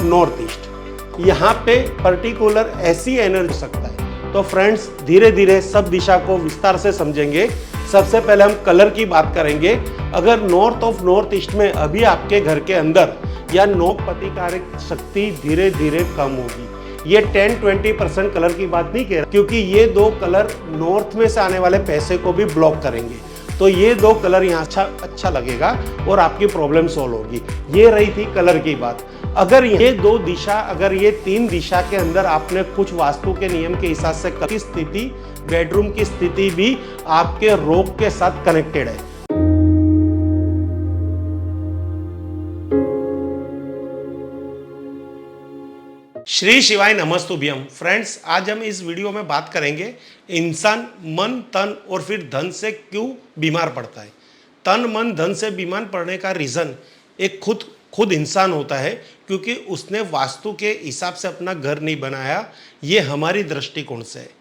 North east, यहाँ पे particular ऐसी एनर्जी सकता है। तो फ्रेंड्स धीरे धीरे सब दिशा को विस्तार से समझेंगे। सबसे पहले हम कलर की बात करेंगे। अगर नॉर्थ ऑफ नॉर्थ ईस्ट में अभी आपके घर के अंदर या नोक प्रतिकारक शक्ति धीरे धीरे कम होगी। ये 10-20% कलर की बात नहीं कह रहा, क्योंकि ये दो कलर नॉर्थ में से आने वाले पैसे को भी ब्लॉक करेंगे। तो ये दो कलर यहाँ अच्छा लगेगा और आपकी प्रॉब्लम सॉल्व होगी। ये रही थी कलर की बात। अगर ये दो दिशा, अगर ये तीन दिशा के अंदर आपने कुछ वास्तु के नियम के हिसाब से की स्थिति, बेडरूम की स्थिति भी आपके रोग के साथ कनेक्टेड है। श्री शिवाय नमस्तुभ्यम। फ्रेंड्स आज हम इस वीडियो में बात करेंगे इंसान मन, तन और फिर धन से क्यों बीमार पड़ता है। तन मन धन से बीमार पड़ने का रीज़न एक खुद इंसान होता है, क्योंकि उसने वास्तु के हिसाब से अपना घर नहीं बनाया। ये हमारी दृष्टिकोण से है।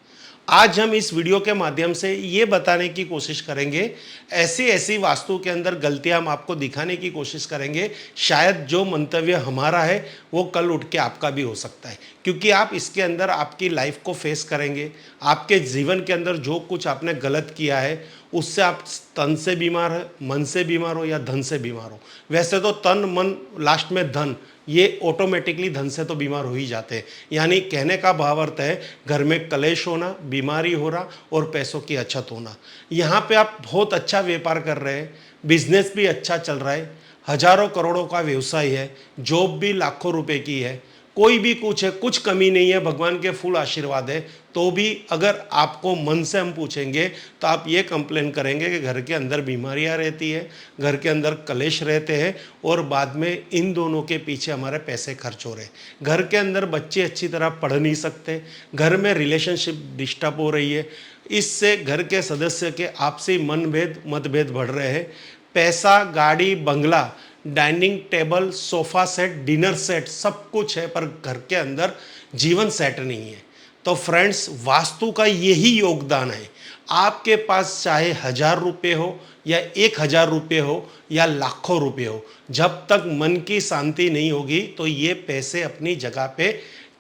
आज हम इस वीडियो के माध्यम से ये बताने की कोशिश करेंगे, ऐसी वास्तु के अंदर गलतियां हम आपको दिखाने की कोशिश करेंगे। शायद जो मंतव्य हमारा है वो कल उठ के आपका भी हो सकता है, क्योंकि आप इसके अंदर आपकी लाइफ को फेस करेंगे। आपके जीवन के अंदर जो कुछ आपने गलत किया है उससे आप तन से बीमार है, मन से बीमार हो या धन से बीमार हो। वैसे तो तन मन लास्ट में धन, ये ऑटोमेटिकली धन से तो बीमार हो ही जाते हैं। यानी कहने का भाव अर्थ है घर में कलेश होना, बीमारी हो रहा और पैसों की अछत होना। यहाँ पे आप बहुत अच्छा व्यापार कर रहे हैं, बिजनेस भी अच्छा चल रहा है, हजारों करोड़ों का व्यवसाय है, जॉब भी लाखों रुपए की है, कोई भी कुछ है, कुछ कमी नहीं है, भगवान के फुल आशीर्वाद है। तो भी अगर आपको मन से हम पूछेंगे तो आप ये कंप्लेन करेंगे कि घर के अंदर बीमारियां रहती है, घर के अंदर कलेश रहते हैं और बाद में इन दोनों के पीछे हमारे पैसे खर्च हो रहे हैं। घर के अंदर बच्चे अच्छी तरह पढ़ नहीं सकते, घर में रिलेशनशिप डिस्टर्ब हो रही है, इससे घर के सदस्य के आपसी मनभेद मतभेद बढ़ रहे हैं। पैसा, गाड़ी, बंगला, dining table, sofa set, dinner set सब कुछ है, पर घर के अंदर जीवन सेट नहीं है। तो फ्रेंड्स वास्तु का यही योगदान है। आपके पास चाहे 1000 रुपये हो या 1000 रुपये हो या लाखों रुपये हो, जब तक मन की शांति नहीं होगी तो ये पैसे अपनी जगह पे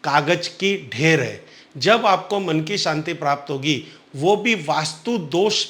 कागज की ढेर है। जब आपको मन की शांति प्राप्त होगी, वो भी वास्तु दोष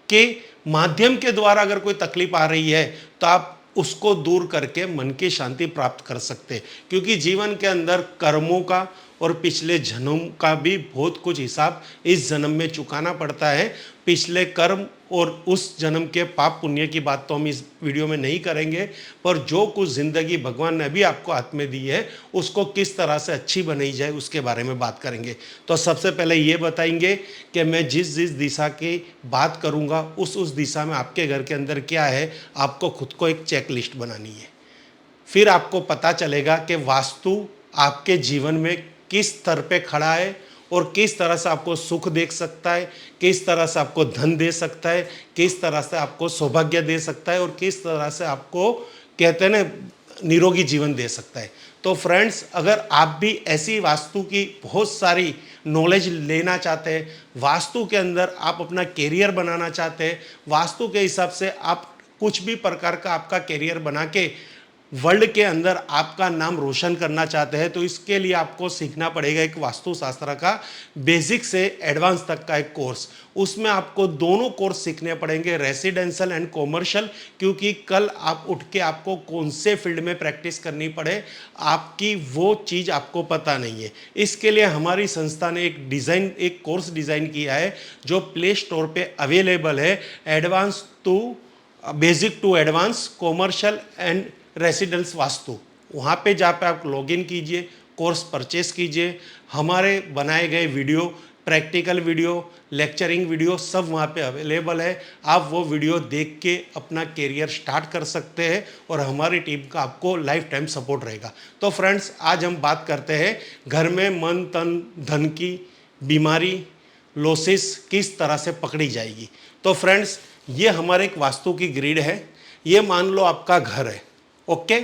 के माध्यम के द्वारा अगर कोई तकलीफ आ रही है तो आप उसको दूर करके मन की शांति प्राप्त कर सकते हैं। क्योंकि जीवन के अंदर कर्मों का और पिछले जन्म का भी बहुत कुछ हिसाब इस जन्म में चुकाना पड़ता है। पिछले कर्म और उस जन्म के पाप पुण्य की बात तो हम इस वीडियो में नहीं करेंगे, पर जो कुछ ज़िंदगी भगवान ने अभी आपको हाथ में दी है उसको किस तरह से अच्छी बनाई जाए उसके बारे में बात करेंगे। तो सबसे पहले ये बताएंगे कि मैं जिस दिशा की बात करूँगा उस दिशा में आपके घर के अंदर क्या है, आपको खुद को एक चेक लिस्ट बनानी है। फिर आपको पता चलेगा कि वास्तु आपके जीवन में किस स्तर पे खड़ा है और किस तरह से आपको सुख दे सकता है, किस तरह से आपको धन दे सकता है, किस तरह से आपको सौभाग्य दे सकता है और किस तरह से आपको कहते हैं ना निरोगी जीवन दे सकता है। तो फ्रेंड्स अगर आप भी ऐसी वास्तु की बहुत सारी नॉलेज लेना चाहते हैं, वास्तु के अंदर आप अपना कैरियर बनाना चाहते हैं, वास्तु के हिसाब से आप कुछ भी प्रकार का आपका कैरियर बना के वर्ल्ड के अंदर आपका नाम रोशन करना चाहते हैं, तो इसके लिए आपको सीखना पड़ेगा एक वास्तुशास्त्र का बेसिक से एडवांस तक का एक कोर्स। उसमें आपको दोनों कोर्स सीखने पड़ेंगे, रेसिडेंशियल एंड कॉमर्शियल, क्योंकि कल आप उठ के आपको कौन से फील्ड में प्रैक्टिस करनी पड़े आपकी वो चीज़ आपको पता नहीं है। इसके लिए हमारी संस्था ने एक कोर्स डिज़ाइन किया है जो प्ले स्टोर पर अवेलेबल है, advance to basic to advance commercial and residence Vastu. वहाँ पे जहाँ पे आप लॉगिन कीजिए, कोर्स परचेस कीजिए, हमारे बनाए गए video, practical video, lecturing video सब वहाँ पे अवेलेबल है। आप वो वीडियो देख के अपना कैरियर स्टार्ट कर सकते हैं और हमारी टीम का आपको लाइफ टाइम सपोर्ट रहेगा। तो फ्रेंड्स आज हम बात करते हैं घर में मन, तन, धन की बीमारी, लॉसेस किस तरह से पकड़ी जाएगी। तो फ्रेंड्स ये हमारे एक वास्तु की ग्रिड है। ये मान लो आपका घर है, ओके।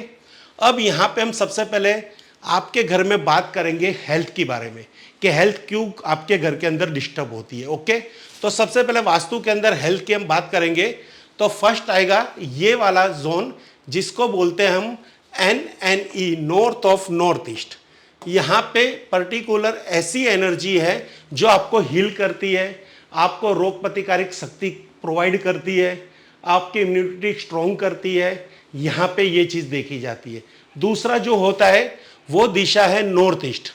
अब यहाँ पे हम सबसे पहले आपके घर में बात करेंगे हेल्थ के बारे में कि हेल्थ क्यों आपके घर के अंदर डिस्टर्ब होती है, ओके। तो सबसे पहले वास्तु के अंदर हेल्थ की हम बात करेंगे तो फर्स्ट आएगा ये वाला जोन जिसको बोलते हैं हम NNE, north of north east. यहाँ पे पर्टिकुलर ऐसी एनर्जी है जो आपको हील करती है, आपको रोग प्रतिकारक शक्ति प्रोवाइड करती है, आपकी इम्यूनिटी स्ट्रॉन्ग करती है। यहाँ पे ये चीज़ देखी जाती है। दूसरा जो होता है वो दिशा है नॉर्थ ईस्ट।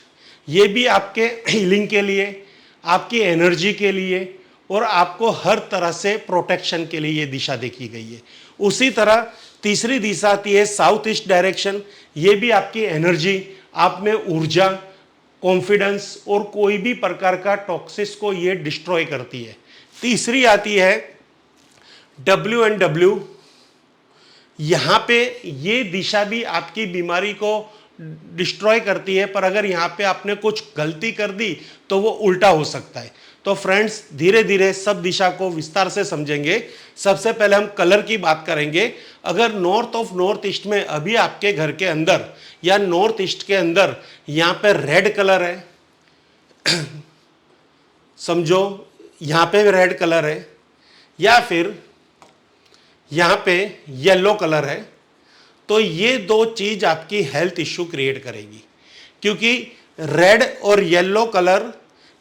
ये भी आपके हीलिंग के लिए, आपकी एनर्जी के लिए और आपको हर तरह से प्रोटेक्शन के लिए ये दिशा देखी गई है। उसी तरह तीसरी दिशा आती है साउथ ईस्ट डायरेक्शन। ये भी आपकी एनर्जी, आप में ऊर्जा, कॉन्फिडेंस और कोई भी प्रकार का टॉक्सिस को ये डिस्ट्रॉय करती है। तीसरी आती है WNW। यहाँ पे ये दिशा भी आपकी बीमारी को डिस्ट्रॉय करती है, पर अगर यहाँ पे आपने कुछ गलती कर दी तो वो उल्टा हो सकता है। तो फ्रेंड्स, धीरे धीरे सब दिशा को विस्तार से समझेंगे। सबसे पहले हम कलर की बात करेंगे। अगर नॉर्थ ऑफ नॉर्थ ईस्ट में अभी आपके घर के अंदर या नॉर्थ ईस्ट के अंदर यहाँ पे रेड कलर है, समझो यहाँ पे रेड कलर है, या फिर यहाँ पे येलो कलर है, तो ये दो चीज आपकी हेल्थ इश्यू क्रिएट करेगी। क्योंकि रेड और येलो कलर,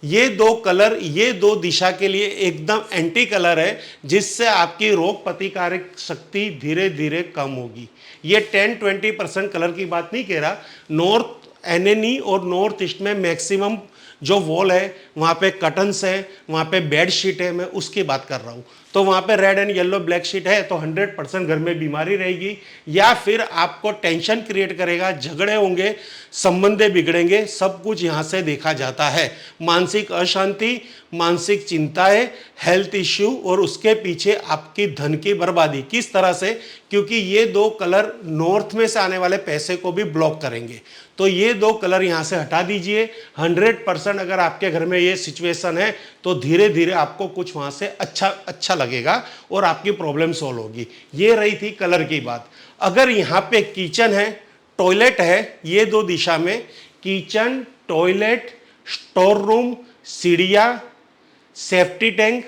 ये दो कलर, ये दो दिशा के लिए एकदम एंटी कलर है, जिससे आपकी रोग प्रतिकारक शक्ति धीरे धीरे कम होगी। ये 10-20% कलर की बात नहीं कह रहा। नॉर्थ NNE और नॉर्थ ईस्ट में मैक्सिमम जो वॉल है वहाँ पे कर्टन्स है, वहाँ पे बेड शीट है, मैं उसकी बात कर रहा हूँ। तो वहाँ पे red and yellow black sheet है तो 100% घर में बीमारी रहेगी, या फिर आपको टेंशन क्रिएट करेगा, झगड़े होंगे, संबंधे बिगड़ेंगे। सब कुछ यहाँ से देखा जाता है। मानसिक अशांति, मानसिक चिंताएं, हेल्थ इश्यू और उसके पीछे आपकी धन की बर्बादी। किस तरह से? क्योंकि ये दो कलर नॉर्थ में से आने वाले पैसे को भी ब्लॉक करेंगे। तो ये दो कलर यहाँ से हटा दीजिए। 100% अगर आपके घर में ये सिचुएशन है तो धीरे धीरे आपको कुछ वहाँ से अच्छा लगेगा और आपकी प्रॉब्लम सॉल्व होगी। ये रही थी कलर की बात। अगर यहाँ पे किचन है, टॉयलेट है, ये दो दिशा में किचन, टॉयलेट, स्टोर रूम, सीढ़ियाँ, सेफ्टी टैंक,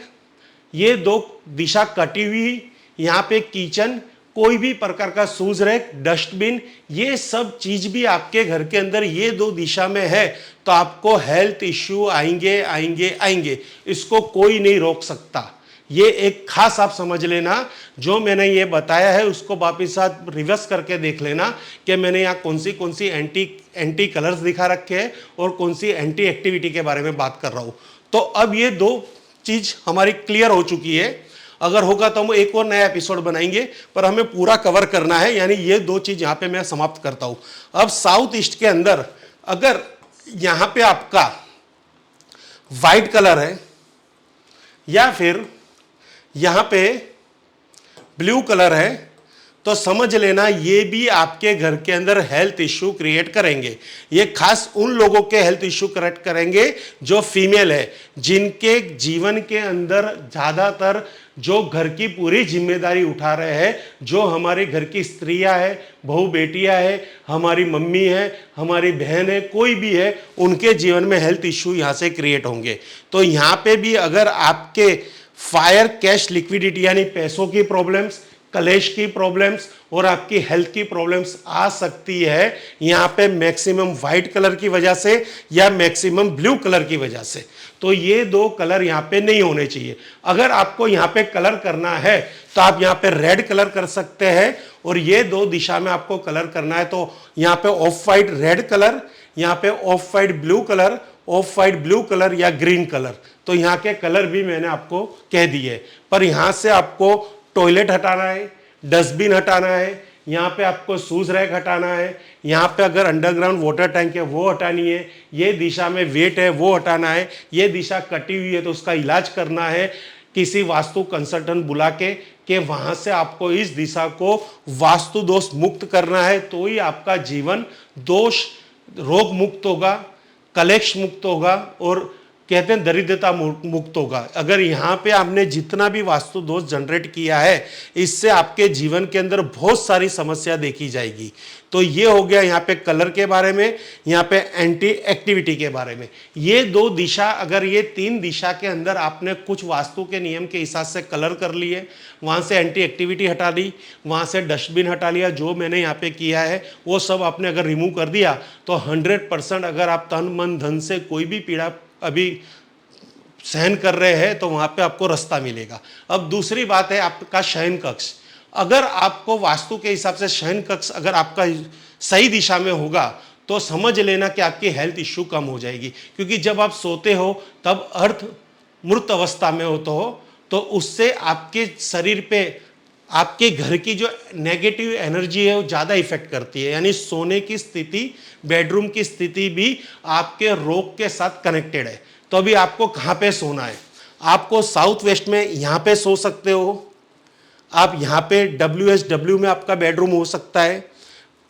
ये दो दिशा कटी हुई, यहाँ पे किचन, कोई भी प्रकार का शूज रैक, डस्टबिन, ये सब चीज भी आपके घर के अंदर ये दो दिशा में है तो आपको हेल्थ इश्यू आएंगे आएंगे आएंगे। इसको कोई नहीं रोक सकता। ये एक खास आप समझ लेना। जो मैंने ये बताया है उसको वापिस आप रिवर्स करके देख लेना कि मैंने यहाँ कौन सी एंटी कलर्स दिखा रखे हैं और कौन सी एंटी एक्टिविटी के बारे में बात कर रहा हूँ। तो अब ये दो चीज हमारी क्लियर हो चुकी है। अगर होगा तो हम एक और नया एपिसोड बनाएंगे, पर हमें पूरा कवर करना है। यानी ये दो चीज यहाँ पे मैं समाप्त करता हूँ। अब साउथ ईस्ट के अंदर अगर यहाँ पे आपका वाइट कलर है या फिर यहाँ पे ब्लू कलर है तो समझ लेना ये भी आपके घर के अंदर हेल्थ इश्यू क्रिएट करेंगे। ये खास उन लोगों के हेल्थ इश्यू क्रिएट करेंगे जो फीमेल है, जिनके जीवन के अंदर ज़्यादातर जो घर की पूरी जिम्मेदारी उठा रहे हैं, जो हमारे घर की स्त्रियां हैं, बहू बेटियां हैं, हमारी मम्मी है, हमारी बहन है, कोई भी है, उनके जीवन में हेल्थ इश्यू यहाँ से क्रिएट होंगे। तो यहाँ पे भी अगर आपके फायर, कैश, लिक्विडिटी यानी पैसों की प्रॉब्लम्स, कलेश की प्रॉब्लम्स और आपकी हेल्थ की प्रॉब्लम्स आ सकती है यहाँ पे मैक्सिमम वाइट कलर की वजह से या मैक्सिमम ब्लू कलर की वजह से। तो ये दो कलर यहाँ पे नहीं होने चाहिए। अगर आपको यहाँ पे कलर करना है तो आप यहाँ पे रेड कलर कर सकते हैं, और ये दो दिशा में आपको कलर करना है तो यहाँ पे ऑफ वाइट रेड कलर, यहाँ पे of white blue colour, of white blue colour या ग्रीन कलर। तो यहाँ के कलर भी मैंने आपको कह दिए। पर यहाँ से आपको टॉयलेट हटाना है, डस्टबिन हटाना है, यहाँ पे आपको शूज रैक हटाना है, यहाँ पे अगर अंडरग्राउंड वाटर टैंक है वो हटानी है, ये दिशा में वेट है वो हटाना है, ये दिशा कटी हुई है तो उसका इलाज करना है, किसी वास्तु कंसल्टेंट बुला के वहाँ से आपको इस दिशा को वास्तु दोष मुक्त करना है। तो ही आपका जीवन दोष रोग मुक्त होगा, कलेश मुक्त होगा और कहते हैं दरिद्रता मुक्त होगा। अगर यहाँ पे आपने जितना भी वास्तु दोष जनरेट किया है, इससे आपके जीवन के अंदर बहुत सारी समस्या देखी जाएगी। तो ये हो गया यहाँ पे कलर के बारे में, यहाँ पे एंटी एक्टिविटी के बारे में। ये 2 दिशा, अगर ये 3 दिशा के अंदर आपने कुछ वास्तु के नियम के हिसाब से कलर कर लिए, वहाँ से एंटी एक्टिविटी हटा ली, वहाँ से डस्टबिन हटा लिया, जो मैंने यहाँ पे किया है वो सब आपने अगर रिमूव कर दिया, तो 100% अगर आप तन मन धन से कोई भी पीड़ा अभी सहन कर रहे हैं, तो वहाँ पे आपको रास्ता मिलेगा। अब दूसरी बात है आपका शयन कक्ष। अगर आपको वास्तु के हिसाब से शयन कक्ष अगर आपका सही दिशा में होगा, तो समझ लेना कि आपकी हेल्थ इश्यू कम हो जाएगी। क्योंकि जब आप सोते हो तब अर्थ मृत अवस्था में होते हो, तो उससे आपके शरीर पे आपके घर की जो नेगेटिव एनर्जी है वो ज़्यादा इफेक्ट करती है। यानी सोने की स्थिति, बेडरूम की स्थिति भी आपके रोग के साथ कनेक्टेड है। तो अभी आपको कहाँ पे सोना है? आपको साउथ वेस्ट में यहाँ पे सो सकते हो, आप यहाँ पे WSW में आपका बेडरूम हो सकता है,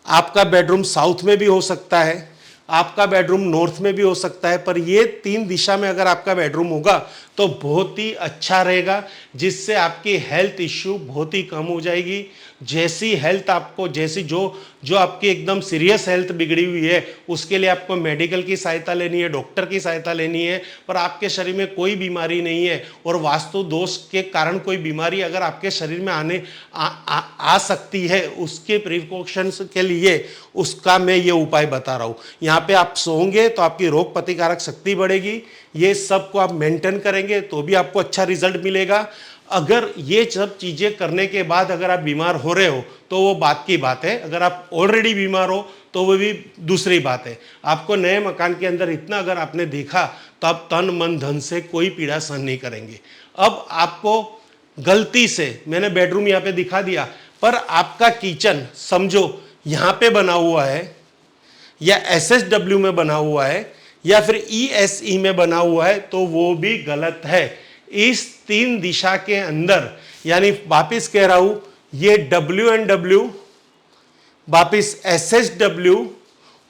आपका बेडरूम साउथ में भी हो सकता है, आपका बेडरूम नॉर्थ में भी हो सकता है। पर ये 3 दिशा में अगर आपका बेडरूम होगा तो बहुत ही अच्छा रहेगा, जिससे आपकी हेल्थ इश्यू बहुत ही कम हो जाएगी। जैसी हेल्थ आपको, जैसी जो आपकी एकदम सीरियस हेल्थ बिगड़ी हुई है, उसके लिए आपको मेडिकल की सहायता लेनी है, डॉक्टर की सहायता लेनी है। पर आपके शरीर में कोई बीमारी नहीं है, और वास्तु दोष के कारण कोई बीमारी अगर आपके शरीर में आ सकती है, उसके प्रिकॉशंस के लिए उसका मैं ये उपाय बता रहा हूँ। यहाँ पे आप सोओगे तो आपकी रोग प्रतिकारक शक्ति बढ़ेगी। ये सब को आप मेंटेन करेंगे तो भी आपको अच्छा रिजल्ट मिलेगा। अगर ये सब चीज़ें करने के बाद अगर आप बीमार हो रहे हो तो वो बात की बात है, अगर आप ऑलरेडी बीमार हो तो वो भी दूसरी बात है। आपको नए मकान के अंदर इतना अगर आपने देखा, तो आप तन मन धन से कोई पीड़ा सहन नहीं करेंगे। अब आपको गलती से मैंने बेडरूम यहाँ पे दिखा दिया, पर आपका किचन समझो यहाँ पे बना हुआ है, या SSW में बना हुआ है, या फिर ESE में बना हुआ है, तो वो भी गलत है। इस 3 दिशा के अंदर, यानी वापिस कह रहा हूं, ये WNW, वापिस SSW,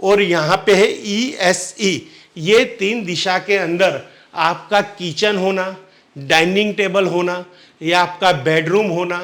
और यहां पे है ESE। ये 3 दिशा के अंदर आपका किचन होना, डाइनिंग टेबल होना, या आपका बेडरूम होना,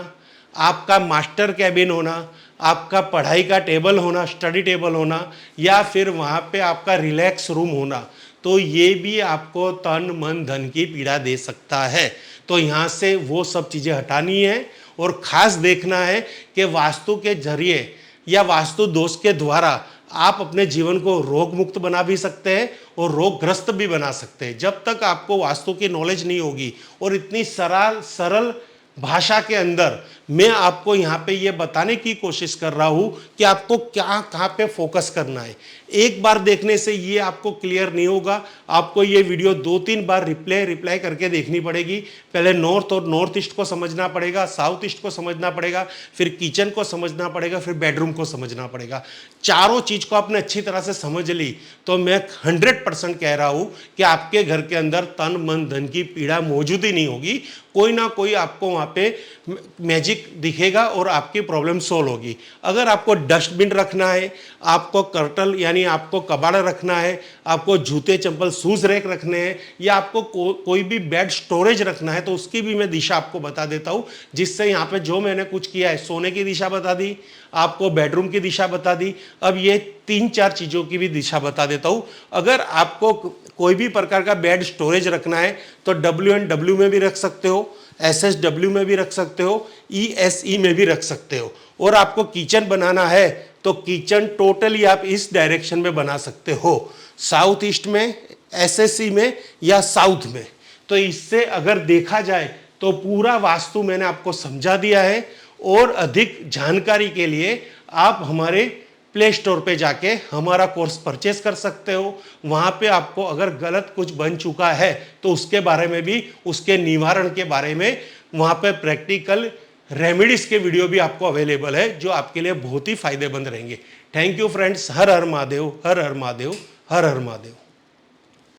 आपका मास्टर कैबिन होना, आपका पढ़ाई का टेबल होना, स्टडी टेबल होना, या फिर वहाँ पे आपका रिलैक्स रूम होना, तो ये भी आपको तन मन धन की पीड़ा दे सकता है। तो यहाँ से वो सब चीज़ें हटानी है, और ख़ास देखना है कि वास्तु के जरिए या वास्तु दोष के द्वारा आप अपने जीवन को रोग मुक्त बना भी सकते हैं और रोगग्रस्त भी बना सकते हैं। जब तक आपको वास्तु की नॉलेज नहीं होगी, और इतनी सरल भाषा के अंदर मैं आपको यहाँ पे ये बताने की कोशिश कर रहा हूँ कि आपको क्या कहाँ पे फोकस करना है। एक बार देखने से ये आपको क्लियर नहीं होगा, आपको ये वीडियो 2-3 बार रिप्लाई करके देखनी पड़ेगी। पहले नॉर्थ और नॉर्थ ईस्ट को समझना पड़ेगा, साउथ ईस्ट को समझना पड़ेगा, फिर किचन को समझना पड़ेगा, फिर बेडरूम को समझना पड़ेगा। चारों चीज़ को आपने अच्छी तरह से समझ ली तो मैं 100% कह रहा हूँ कि आपके घर के अंदर तन मन धन की पीड़ा मौजूद ही नहीं होगी। कोई ना कोई आपको वहाँ पे मैजिक दिखेगा और आपकी प्रॉब्लम सोल्व होगी। अगर आपको डस्टबिन रखना है, आपको कर्टल यानी आपको कबाड़ रखना है, आपको जूते चंपल शूज़ रैक रखने हैं, या आपको कोई भी बेड स्टोरेज रखना है, तो उसकी भी मैं दिशा आपको बता देता हूँ। जिससे यहाँ पे जो मैंने कुछ किया है, सोने की दिशा बता दी, आपको बेडरूम की दिशा बता दी, अब ये 3-4 चीज़ों की भी दिशा बता देता हूँ। अगर आपको कोई भी प्रकार का बेड स्टोरेज रखना है तो WNW में भी रख सकते हो, SSW में भी रख सकते हो, ESE में भी रख सकते हो। और आपको किचन बनाना है तो किचन टोटली आप इस डायरेक्शन में बना सकते हो, साउथ ईस्ट में, SSE में, या साउथ में। तो इससे अगर देखा जाए तो पूरा वास्तु मैंने आपको समझा दिया है। और अधिक जानकारी के लिए आप हमारे प्ले स्टोर पे जाके हमारा कोर्स परचेस कर सकते हो। वहाँ पे आपको अगर गलत कुछ बन चुका है तो उसके बारे में भी, उसके निवारण के बारे में वहाँ पे प्रैक्टिकल रेमेडीज के वीडियो भी आपको अवेलेबल है, जो आपके लिए बहुत ही फायदेमंद रहेंगे। Thank you friends. Her her Mahadev, her her Mahadev, her her Mahadev.